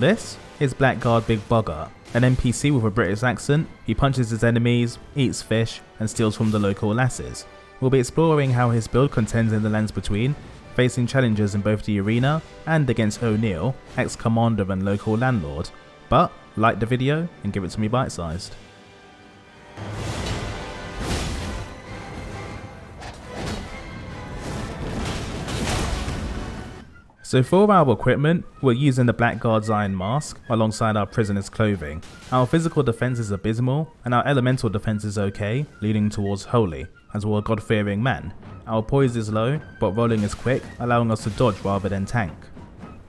This is Blackguard Big Boggart, an NPC with a British accent. He punches his enemies, eats fish, and steals from the local lasses. We'll be exploring how his build contends in the lands between, facing challenges in both the arena and against O'Neill, ex-commander and local landlord. But like the video and give it to me bite-sized. So for our equipment, we're using the Blackguard's iron mask alongside our prisoner's clothing. Our physical defense is abysmal, and our elemental defense is okay, leaning towards holy, as we're a god-fearing man. Our poise is low, but rolling is quick, allowing us to dodge rather than tank.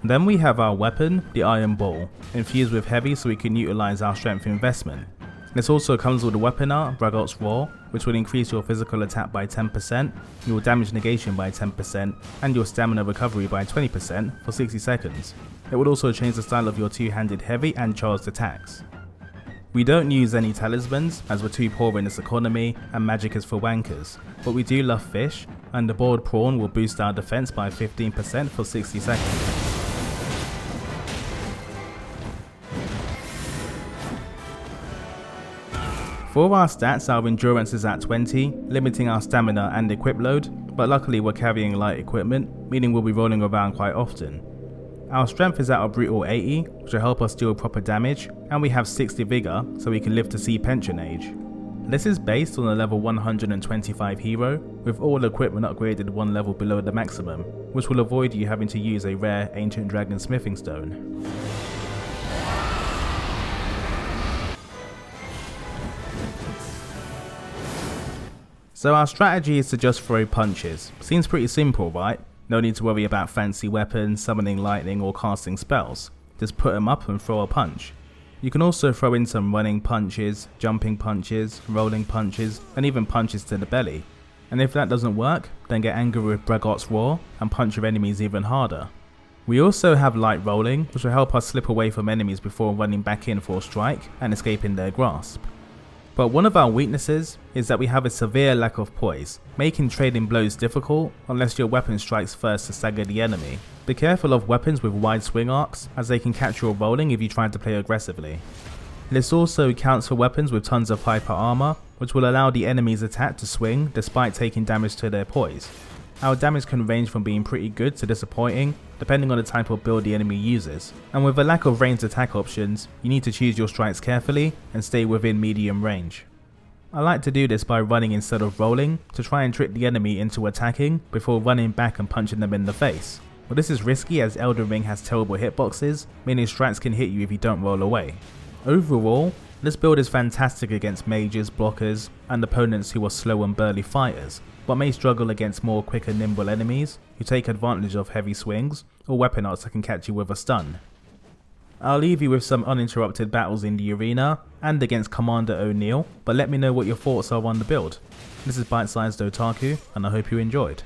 Then we have our weapon, the iron ball, infused with heavy so we can utilise our strength investment. This also comes with the weapon art, Boggart's Roar, which will increase your physical attack by 10%, your damage negation by 10%, and your stamina recovery by 20% for 60 seconds. It will also change the style of your two-handed heavy and charged attacks. We don't use any talismans as we're too poor in this economy and magic is for wankers, but we do love fish, and the boiled prawn will boost our defense by 15% for 60 seconds. For our stats, our endurance is at 20, limiting our stamina and equip load, but luckily we're carrying light equipment, meaning we'll be rolling around quite often. Our strength is at a brutal 80, which will help us deal proper damage, and we have 60 vigor, so we can live to see pension age. This is based on a level 125 hero, with all equipment upgraded one level below the maximum, which will avoid you having to use a rare ancient dragon smithing stone. So our strategy is to just throw punches. Seems pretty simple, right? No need to worry about fancy weapons, summoning lightning or casting spells. Just put them up and throw a punch. You can also throw in some running punches, jumping punches, rolling punches, and even punches to the belly. And if that doesn't work, then get angry with Boggart's Roar and punch your enemies even harder. We also have light rolling, which will help us slip away from enemies before running back in for a strike and escaping their grasp. But one of our weaknesses is that we have a severe lack of poise, making trading blows difficult unless your weapon strikes first to stagger the enemy. Be careful of weapons with wide swing arcs, as they can catch your rolling if you try to play aggressively. This also counts for weapons with tons of hyper armor, which will allow the enemy's attack to swing despite taking damage to their poise. Our damage can range from being pretty good to disappointing, depending on the type of build the enemy uses, and with a lack of ranged attack options, you need to choose your strikes carefully and stay within medium range. I like to do this by running instead of rolling, to try and trick the enemy into attacking before running back and punching them in the face. But this is risky as Elden Ring has terrible hitboxes, meaning strikes can hit you if you don't roll away. Overall, this build is fantastic against mages, blockers, and opponents who are slow and burly fighters, but may struggle against more quick and nimble enemies who take advantage of heavy swings or weapon arts that can catch you with a stun. I'll leave you with some uninterrupted battles in the arena and against Commander O'Neill, but let me know what your thoughts are on the build. This is Bite-Sized Otaku, and I hope you enjoyed.